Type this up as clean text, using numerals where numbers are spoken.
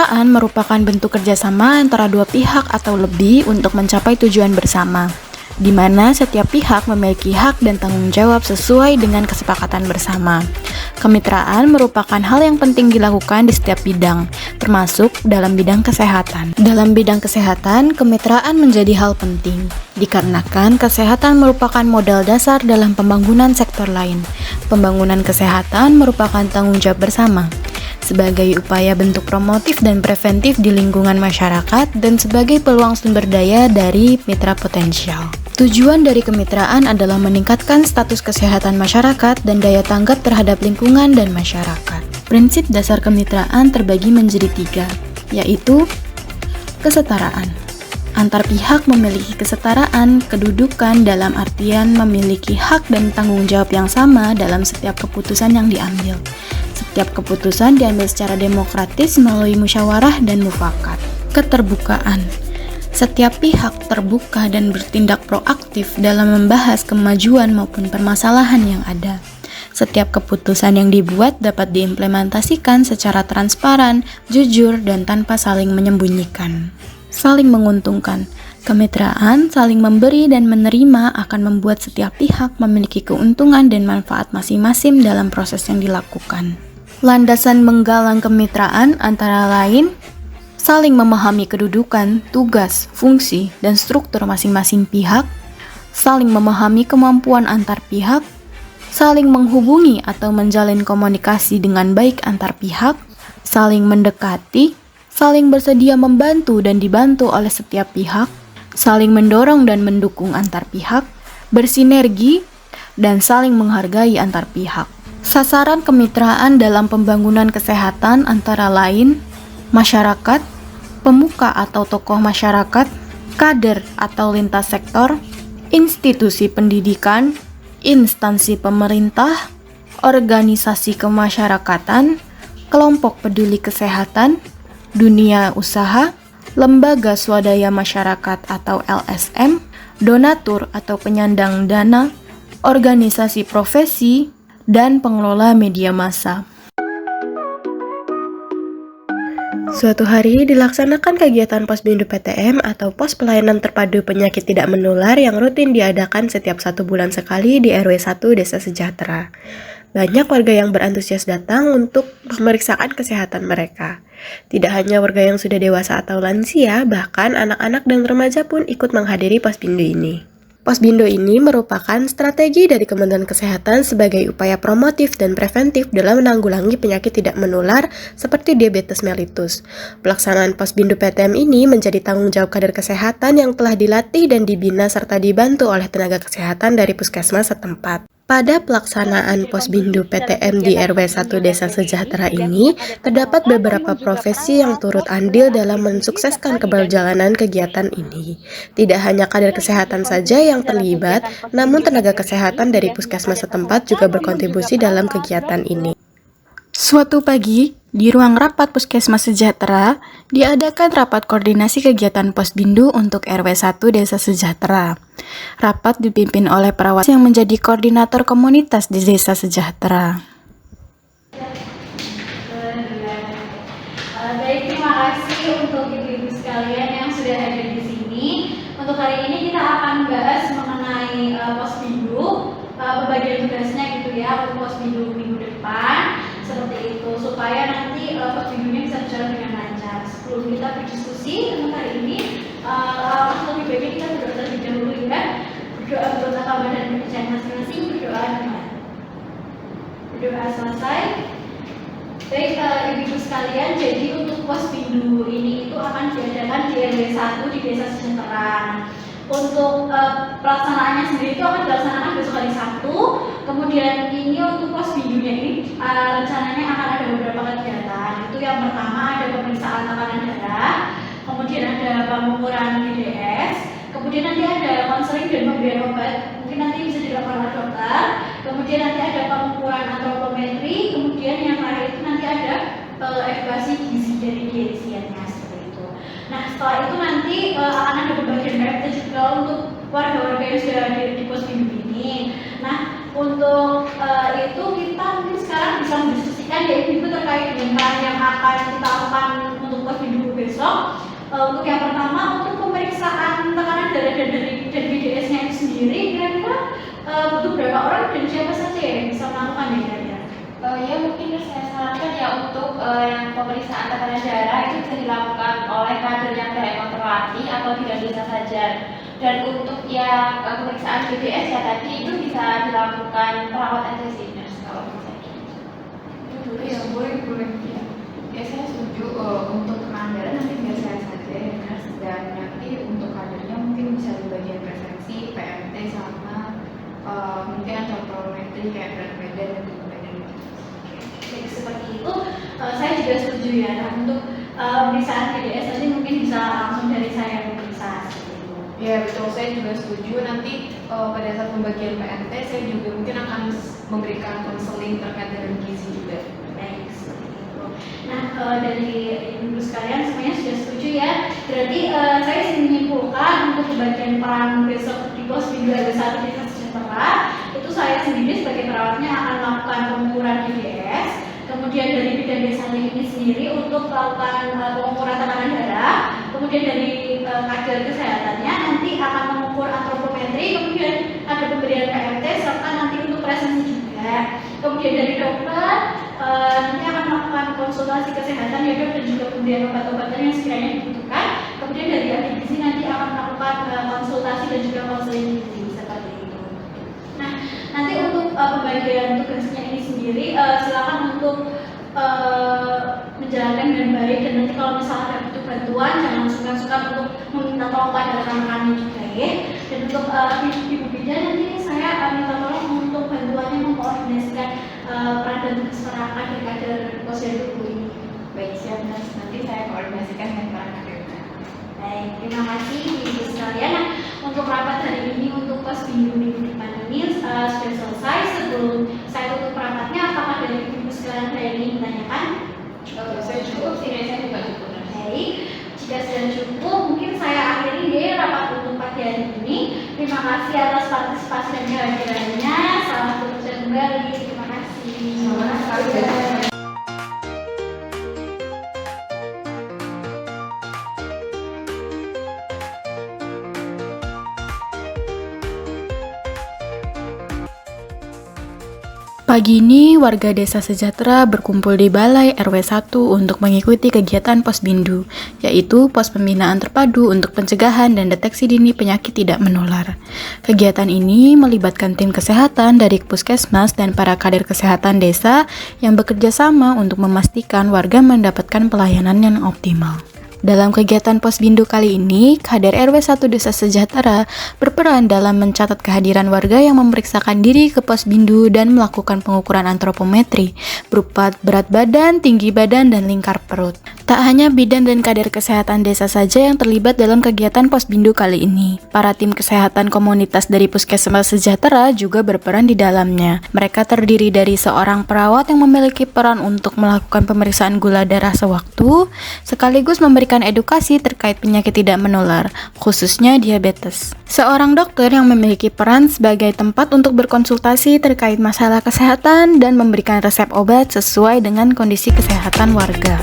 Kemitraan merupakan bentuk kerjasama antara dua pihak atau lebih untuk mencapai tujuan bersama, di mana setiap pihak memiliki hak dan tanggung jawab sesuai dengan kesepakatan bersama. Kemitraan merupakan hal yang penting dilakukan di setiap bidang, termasuk dalam bidang kesehatan. Dalam bidang kesehatan, kemitraan menjadi hal penting, dikarenakan kesehatan merupakan modal dasar dalam pembangunan sektor lain. Pembangunan kesehatan merupakan tanggung jawab bersama, sebagai upaya bentuk promotif dan preventif di lingkungan masyarakat dan sebagai peluang sumber daya dari mitra potensial. Tujuan dari kemitraan adalah meningkatkan status kesehatan masyarakat dan daya tanggap terhadap lingkungan dan masyarakat. Prinsip dasar kemitraan terbagi menjadi 3, yaitu kesetaraan. Antar pihak memiliki kesetaraan kedudukan dalam artian memiliki hak dan tanggung jawab yang sama dalam setiap keputusan yang diambil. Setiap keputusan diambil secara demokratis melalui musyawarah dan mufakat. Keterbukaan. Setiap pihak terbuka dan bertindak proaktif dalam membahas kemajuan maupun permasalahan yang ada. Setiap keputusan yang dibuat dapat diimplementasikan secara transparan, jujur, dan tanpa saling menyembunyikan. Saling menguntungkan. Kemitraan saling memberi dan menerima akan membuat setiap pihak memiliki keuntungan dan manfaat masing-masing dalam proses yang dilakukan. Landasan menggalang kemitraan antara lain saling memahami kedudukan, tugas, fungsi, dan struktur masing-masing pihak, saling memahami kemampuan antar pihak, saling menghubungi atau menjalin komunikasi dengan baik antar pihak, saling mendekati, saling bersedia membantu dan dibantu oleh setiap pihak, saling mendorong dan mendukung antar pihak, bersinergi, dan saling menghargai antar pihak. Sasaran kemitraan dalam pembangunan kesehatan antara lain masyarakat, pemuka atau tokoh masyarakat, kader atau lintas sektor, institusi pendidikan, instansi pemerintah, organisasi kemasyarakatan, kelompok peduli kesehatan, dunia usaha, lembaga swadaya masyarakat atau LSM, donatur atau penyandang dana, organisasi profesi, dan pengelola media massa. Suatu hari dilaksanakan kegiatan Posbindu PTM atau Pos Pelayanan Terpadu Penyakit Tidak Menular yang rutin diadakan setiap 1 bulan sekali di RW 1 Desa Sejahtera. Banyak warga yang berantusias datang untuk pemeriksaan kesehatan mereka. Tidak hanya warga yang sudah dewasa atau lansia, bahkan anak-anak dan remaja pun ikut menghadiri Posbindu ini. Posbindu ini merupakan strategi dari Kementerian Kesehatan sebagai upaya promotif dan preventif dalam menanggulangi penyakit tidak menular seperti diabetes mellitus. Pelaksanaan Posbindu PTM ini menjadi tanggung jawab kader kesehatan yang telah dilatih dan dibina serta dibantu oleh tenaga kesehatan dari puskesmas setempat. Pada pelaksanaan Posbindu PTM di RW 1 Desa Sejahtera ini, terdapat beberapa profesi yang turut andil dalam mensukseskan keberjalanan kegiatan ini. Tidak hanya kader kesehatan saja yang terlibat, namun tenaga kesehatan dari puskesmas setempat juga berkontribusi dalam kegiatan ini. Suatu pagi, di ruang rapat Puskesmas Sejahtera, diadakan rapat koordinasi kegiatan Posbindu untuk RW 1 Desa Sejahtera. Rapat dipimpin oleh perawat yang menjadi koordinator komunitas di Desa Sejahtera. Baik, terima kasih untuk ibu-ibu sekalian yang sudah hadir di sini. Untuk hari ini kita akan bahas mengenai Posbindu, pembagian tugasnya gitu ya untuk Posbindu minggu depan. Seperti itu, supaya nanti Posbindunya bisa berjalan dengan lancar. Sebelum kita berdiskusi tentang hari ini, lebih baiknya kita berdoa terlebih dahulu ya. Berdoa beserta kabar dan pekerjaan masing-masing, berdoa dimana? Berdoa selesai. Baik, ibu-ibu sekalian, jadi untuk Posbindu ini itu akan diadakan di RW 1 di Desa Sejahtera. Untuk pelaksanaannya sendiri itu akan dilaksanakan besok hari Sabtu. Kemudian ini untuk Posbindunya ini rencananya akan ada beberapa kegiatan. Itu yang pertama ada pemeriksaan tekanan darah, kemudian ada pengukuran BDS, kemudian nanti ada konseling dan pemberian obat. Mungkin nanti bisa dilakukan oleh dokter. Kemudian nanti ada pengukuran antropometri. Kemudian yang terakhir itu nanti ada evaluasi gizi dari dietisiannya seperti itu. Nah, setelah itu nanti akan ada pembagian PMT juga untuk warga-warga yang sudah hadir di Posbindu ini. Nah, untuk itu kita mungkin sekarang bisa mendiskusikan ya ibu terkait dengan yang akan kita lakukan untuk Posbindu Untuk yang pertama, untuk pemeriksaan tekanan darah dan BDS-nya itu sendiri, kira-kira butuh berapa orang dan siapa saja yang bisa melakukan kira-kira? Ya mungkin saya sarankan ya untuk yang pemeriksaan tekanan darah itu bisa dilakukan oleh kader yang memang terlatih atau tidak bisa saja. Dan untuk yang pemeriksaan BDS ya tadi itu bisa dilakukan perawat aja sih, nurse, kalau bisa. Itu dulu ya, boleh ya. Ya saya setuju untuk tekanan darah nanti biar saya saja ya nurse, dan nanti untuk kadernya mungkin bisa di bagian presensi, PMT sama mungkin antropometri kayak berat badan dan tinggi badan. Jadi seperti itu, saya juga setuju ya. Nah, untuk pemeriksaan BDS tadi mungkin bisa langsung dari saya yang memeriksa. Ya betul, saya juga setuju. Nanti pada saat pembagian PNT saya juga mungkin akan memberikan konseling terkait dengan gizi juga. Baik, seperti itu. Nah, dari ibu sekalian semuanya sudah setuju ya. Berarti saya ingin menyimpulkan untuk pembagian peran besok di Posbindu ada satu Desa Sejahtera, itu saya sendiri sebagai perawatnya akan melakukan pengukuran BDS. Kemudian dari bidan desanya ini sendiri untuk melakukan pengukuran tekanan darah. Kemudian dari kader kesehatannya nanti akan mengukur antropometri, kemudian ada pemberian PMT serta nanti untuk presensi juga. Kemudian dari dokter nanti akan melakukan konsultasi kesehatan ya dok, dan juga pemberian obat-obatan yang sekiranya dibutuhkan. Kemudian dari ahli gizi nanti akan melakukan konsultasi dan juga konseling gizi seperti itu. Nah, nanti untuk pembagian tugasnya ini sendiri silakan untuk menjalankan dengan baik, dan nanti kalau misalnya ada butuh bantuan jangan sungkan-sungkan untuk meminta tolong pada rekan-rekannya juga ya. Dan untuk ibu bidan nanti saya minta tolong untuk bantuannya mengkoordinasikan peran dan tugas para kader posyandu ini. Baik, siap nurse. Nanti saya koordinasikan dengan para kadernya. Baik, terima kasih ibu sekalian. Nah, untuk rapat hari ini untuk Posbindu minggu depan ini sudah selesai. Sebelum saya tutup rapatnya, apakah dari ibu sekalian ada yang ingin ditanyakan? Saya cukup sih, saya juga cukup. Baik, jika sudah cukup, mungkin saya akhiri deh rapat untuk pagi hari ini. Terima kasih atas partisipasi dan kehadirannya. Selamat bekerja kembali. Terima kasih. Selamat sekali. Pagi ini, warga Desa Sejahtera berkumpul di Balai RW 1 untuk mengikuti kegiatan Posbindu, yaitu Pos Pembinaan Terpadu untuk Pencegahan dan Deteksi Dini Penyakit Tidak Menular. Kegiatan ini melibatkan tim kesehatan dari Puskesmas dan para kader kesehatan desa yang bekerja sama untuk memastikan warga mendapatkan pelayanan yang optimal. Dalam kegiatan Posbindu kali ini, kader RW 1 Desa Sejahtera berperan dalam mencatat kehadiran warga yang memeriksakan diri ke Posbindu dan melakukan pengukuran antropometri berupa berat badan, tinggi badan, dan lingkar perut. Tak hanya bidan dan kader kesehatan desa saja yang terlibat dalam kegiatan Posbindu kali ini. Para tim kesehatan komunitas dari Puskesmas Sejahtera juga berperan di dalamnya. Mereka terdiri dari seorang perawat yang memiliki peran untuk melakukan pemeriksaan gula darah sewaktu, sekaligus memberikan edukasi terkait penyakit tidak menular, khususnya diabetes. Seorang dokter yang memiliki peran sebagai tempat untuk berkonsultasi terkait masalah kesehatan dan memberikan resep obat sesuai dengan kondisi kesehatan warga.